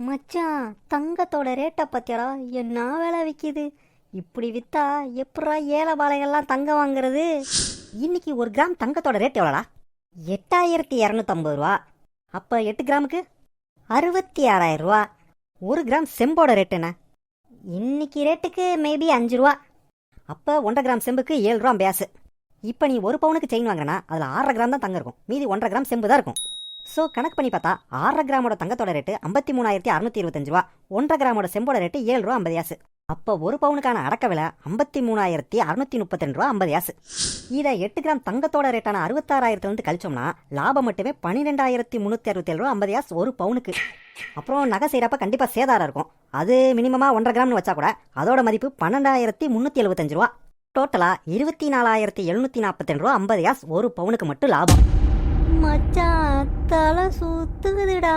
மச்சான், தங்கத்தோட ரேட்டை பத்தியாடா, என்ன வேலை விற்கிது? இப்படி வித்தா எப்படா ஏழை பாலைகள்லாம் தங்கம் வாங்குறது? இன்னைக்கு ஒரு கிராம் தங்கத்தோட ரேட் எவ்வளோடா? 8250 ரூபா. அப்போ 8 கிராமுக்கு 66,000 ரூபா. ஒரு கிராம் செம்போட ரேட் என்ன? இன்னைக்கு ரேட்டுக்கு மேபி 5 ரூபா. அப்போ 1.5 கிராம் செம்புக்கு 7 ரூபா பேசு. இப்போ நீ ஒரு பவுனுக்கு செயின் வாங்கினா அதில் 1/2 கிராம் தான் தங்கம் இருக்கும், மீதி 1.5 கிராம் செம்பு தான் இருக்கும். ஸோ கணக்கு பண்ணி பார்த்தா 1/2 கிராமோட தங்கத்தோட ரேட்டு 53,625 ரூபா, 1.5 கிராமோட செம்போட ரேட்டு 7 ரூபா 50 காசு. அப்போ ஒரு பவுனுக்கான அடக்க விலை 53,632 ரூபா 50 காசு. இதை 8 கிராம் தங்கத்தோட ரேட்டான 66,000 கழிச்சோம்னா லாபம் மட்டுமே 12,367 ரூபா 50 காசு ஒரு பவுனுக்கு. அப்புறம் நகை செய்கிறப்ப கண்டிப்பாக சேதாரம் இருக்கும். அது மினிமமாக 1.5 கிராம்னு வச்சா கூட அதோட மதிப்பு 12,375 ரூபா. டோட்டலாக 24,742 ரூபா 50 காசு ஒரு பவுனுக்கு மட்டும் லாபம். மச்சான், தலை சுத்துதுடா.